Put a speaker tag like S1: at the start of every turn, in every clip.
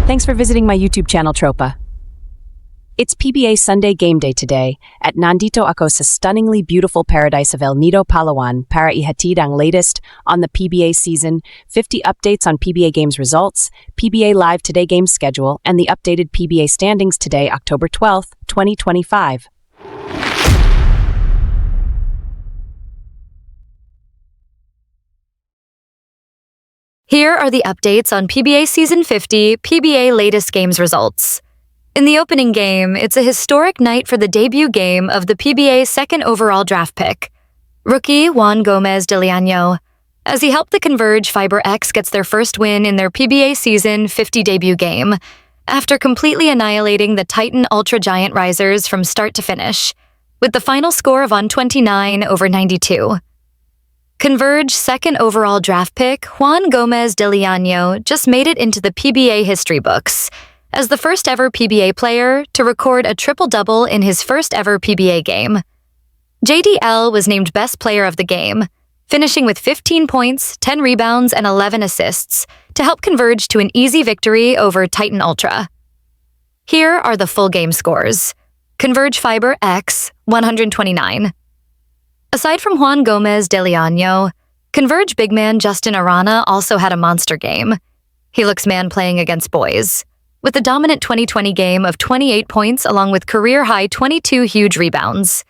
S1: Thanks for visiting my YouTube channel, Tropa. It's PBA Sunday game day today at nandito ako sa stunningly beautiful paradise of El Nido, Palawan para ihatid ang latest on the PBA season, 50 updates on PBA Games results, PBA Live Today game schedule, and the updated PBA standings today, October 12th, 2025.
S2: Here are the updates on PBA Season 50 PBA latest games results. In the opening game, it's a historic night for the debut game of the PBA's second overall draft pick, rookie Juan Gomez de Leaño, as he helped the Converge Fiber X gets their first win in their PBA Season 50 debut game, after completely annihilating the Titan Ultra Giant Risers from start to finish, with the final score of 129-92. Converge second overall draft pick Juan Gomez de Leaño just made it into the PBA history books as the first ever PBA player to record a triple-double in his first ever PBA game. JDL was named best player of the game, finishing with 15 points, 10 rebounds, and 11 assists to help Converge to an easy victory over Titan Ultra. Here are the full game scores. Converge Fiber X, 129. Aside from Juan Gomez de Leaño, Converge big man Justin Arana also had a monster game. He looks man playing against boys, with a dominant 2020 game of 28 points along with career-high 22 huge rebounds.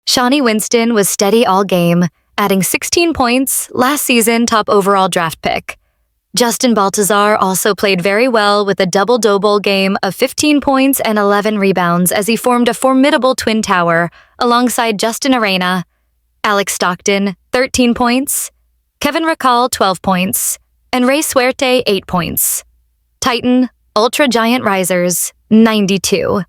S2: Shawnee Winston was steady all game, adding 16 points, last season top overall draft pick. Justin Baltazar also played very well with a double-double game of 15 points and 11 rebounds as he formed a formidable twin tower alongside Justin Arena, Alex Stockton, 13 points, Kevin Racal, 12 points, and Ray Suerte, 8 points. Titan, Ultra Giant Risers, 92.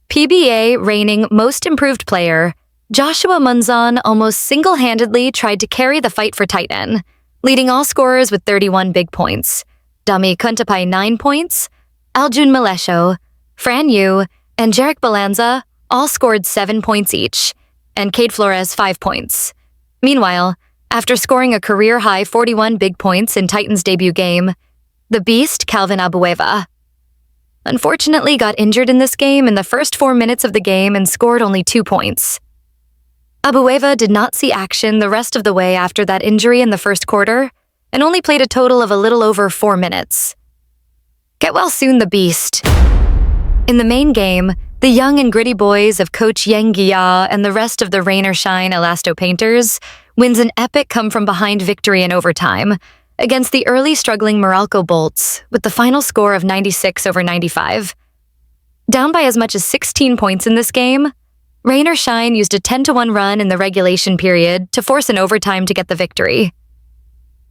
S2: PBA reigning most improved player, Joshua Munzon almost single-handedly tried to carry the fight for Titan, leading all scorers with 31 big points. Dami Kuntapai, 9 points, Aljun Malesho, Fran Yu, and Jarek Balanza all scored 7 points each, and Cade Flores 5 points. Meanwhile, after scoring a career-high 41 big points in Titan's debut game, the Beast Calvin Abueva unfortunately got injured in this game in the first 4 minutes of the game and scored only 2 points. Abueva did not see action the rest of the way after that injury in the first quarter and only played a total of a little over 4 minutes. Get well soon, the Beast. In the main game, the young and gritty boys of Coach Yang Gia and the rest of the Rain or Shine Elasto Painters wins an epic come-from-behind victory in overtime against the early struggling Meralco Bolts with the final score of 96-95. Down by as much as 16 points in this game, Rain or Shine used a 10-1 run in the regulation period to force an overtime to get the victory.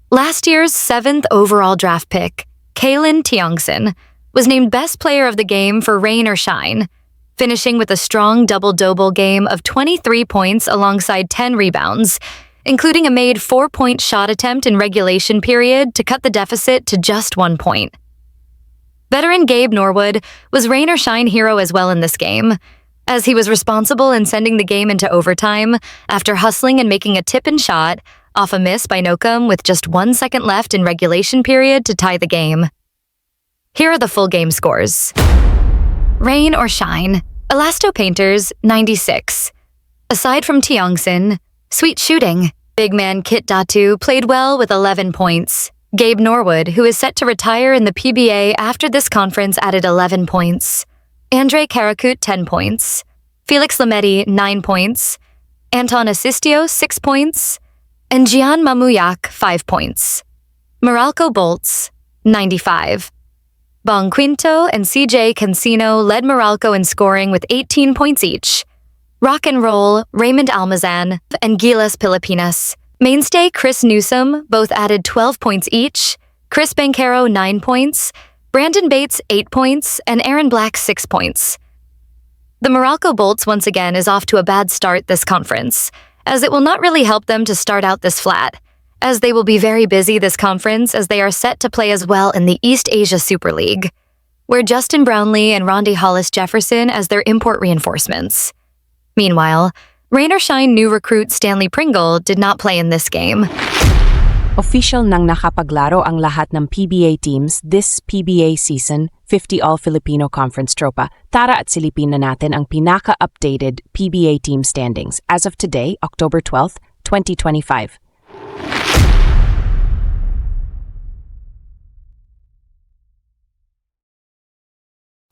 S2: Last year's 7th overall draft pick, Kaylin Tiongson, was named best player of the game for Rain or Shine, finishing with a strong double-double game of 23 points alongside 10 rebounds, including a made 4-point shot attempt in regulation period to cut the deficit to just 1 point. Veteran Gabe Norwood was Rain or Shine hero as well in this game, as he was responsible in sending the game into overtime after hustling and making a tip-in shot off a miss by Nocum with just 1 second left in regulation period to tie the game. Here are the full game scores. Rain or Shine, Elasto Painters, 96. Aside from Tiongson, sweet shooting. Big man Kit Datu played well with 11 points. Gabe Norwood, who is set to retire in the PBA after this conference, added 11 points. Andre Karakut, 10 points. Felix Lametti, 9 points. Anton Asistio, 6 points. And Gian Mamuyak, 5 points. Meralco Bolts, 95. Bong Quinto and CJ Cancino led Meralco in scoring with 18 points each. Rock and Roll, Raymond Almazan, and Gilas Pilipinas. Mainstay Chris Newsom both added 12 points each, Chris Bancaro 9 points, Brandon Bates 8 points, and Aaron Black 6 points. The Meralco Bolts once again is off to a bad start this conference, as it will not really help them to start out this flat, as they will be very busy this conference as they are set to play as well in the East Asia Super League, where Justin Brownlee and Rondi Hollis Jefferson as their import reinforcements. Meanwhile, Rain or Shine new recruit Stanley Pringle did not play in this game.
S1: Official nang nakapaglaro ang lahat ng PBA teams this PBA season 50 All Filipino Conference tropa. Tara at silipin na natin ang pinaka-updated PBA team standings as of today, October 12th, 2025.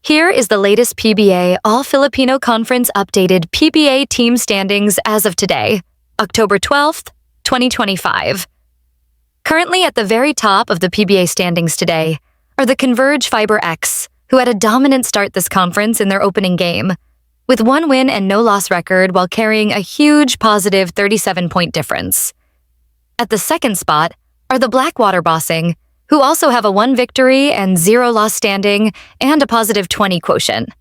S2: Here is the latest PBA All Filipino Conference updated PBA team standings as of today, October 12th, 2025. Currently at the very top of the PBA standings today are the Converge Fiber X, who had a dominant start this conference in their opening game, with 1 win and no loss record while carrying a huge positive 37-point difference. At the second spot are the Blackwater Bossing, who also have a 1 victory and 0 loss standing and a positive 20 quotient.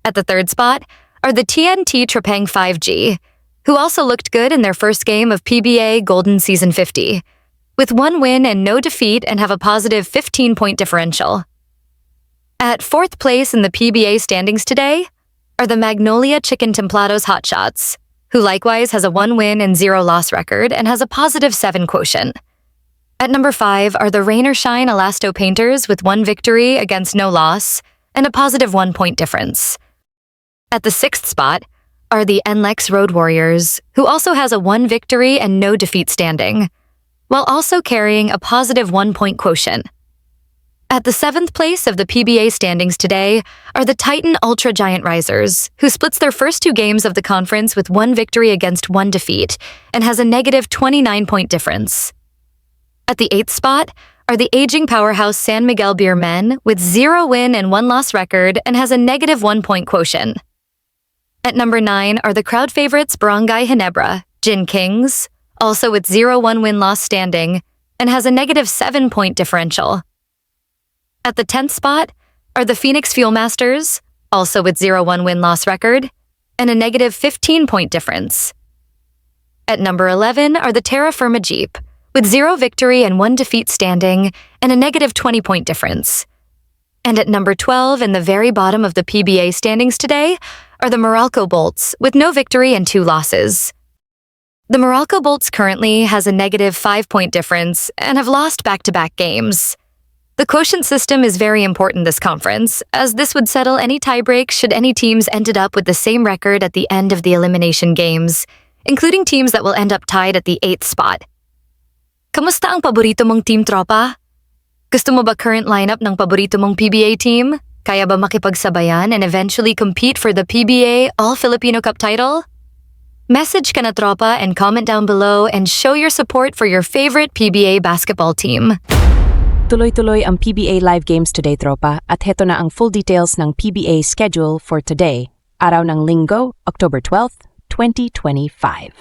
S2: At the third spot are the TNT Trapang 5G, who also looked good in their first game of PBA Golden Season 50, with 1 win and no defeat and have a positive 15-point differential. At fourth place in the PBA standings today are the Magnolia Chicken Templados Hotshots, who likewise has a 1 win and 0 loss record and has a positive 7 quotient. At number 5 are the Rain or Shine Elasto Painters with 1 victory against no loss and a positive 1-point difference. At the sixth spot are the NLEX Road Warriors, who also has a 1 victory and no defeat standing, while also carrying a positive 1-point quotient. At the seventh place of the PBA standings today are the Titan Ultra Giant Risers, who splits their first 2 games of the conference with 1 victory against 1 defeat and has a negative 29-point difference. At the eighth spot are the aging powerhouse San Miguel Beer Men with 0 win and 1 loss record and has a negative 1-point quotient. At number 9 are the crowd favorites Barangay Ginebra, Gin Kings, also with 0 1-win loss standing and has a negative 7-point differential. At the 10th spot are the Phoenix Fuelmasters, also with 0 1-win loss record and a negative 15-point difference. At number 11 are the Terra Firma Jeep, with 0 victory and 1 defeat standing and a negative 20-point difference. And at number 12 in the very bottom of the PBA standings today are the Meralco Bolts, with no victory and 2 losses. The Meralco Bolts currently has a negative 5-point difference and have lost back-to-back games. The quotient system is very important this conference, as this would settle any tiebreaks should any teams ended up with the same record at the end of the elimination games, including teams that will end up tied at the 8th spot. Kamusta ang paborito mong team, tropa? Gusto mo ba current lineup ng paborito mong PBA team? Kaya ba makipagsabayan and eventually compete for the PBA All Filipino Cup title? Message ka na, tropa, and comment down below and show your support for your favorite PBA basketball team.
S1: Tuloy-tuloy ang PBA live games today, tropa, at heto na ang full details ng PBA schedule for today, araw ng Linggo, October 12th, 2025.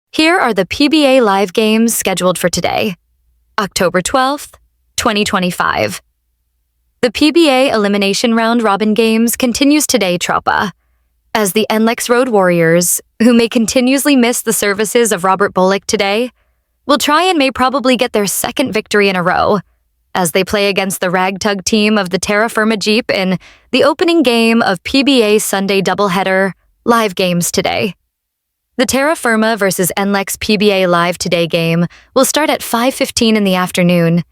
S2: Here are the PBA live games scheduled for today, October 12th, 2025. The PBA Elimination Round Robin Games continues today, tropa, as the NLEX Road Warriors, who may continuously miss the services of Robert Bullock today, will try and may probably get their second victory in a row, as they play against the ragtug team of the Terra Firma Jeep in the opening game of PBA Sunday doubleheader live games today. The Terra Firma versus NLEX PBA Live Today game will start at 5:15 in the afternoon,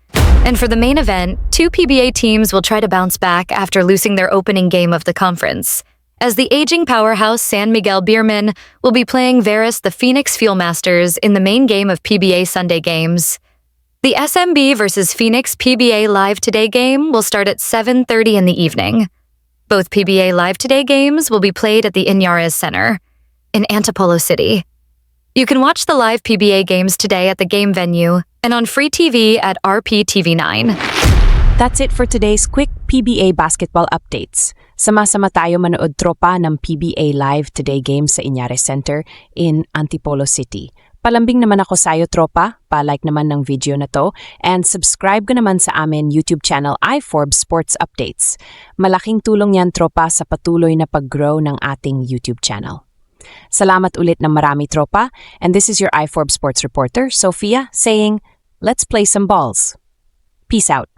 S2: and for the main event, 2 PBA teams will try to bounce back after losing their opening game of the conference, as the aging powerhouse San Miguel Beermen will be playing Veris the Phoenix Fuelmasters in the main game of PBA Sunday games. The SMB versus Phoenix PBA Live Today game will start at 7:30 in the evening. Both PBA Live Today games will be played at the Inyares Center in Antipolo City. You can watch the live PBA games today at the game venue and on free TV at RPTV9.
S1: That's it for today's quick PBA basketball updates. Sama-sama tayo manood, tropa, ng PBA Live Today games sa Inyares Center in Antipolo City. Palambing naman ako sa'yo, tropa. Pa-like naman ng video na to and subscribe ka naman sa amin YouTube channel iForbes Sports Updates. Malaking tulong yan, tropa, sa patuloy na pag-grow ng ating YouTube channel. Salamat ulit ng marami, tropa, and this is your iForbes Sports reporter, Sophia, saying, let's play some balls. Peace out.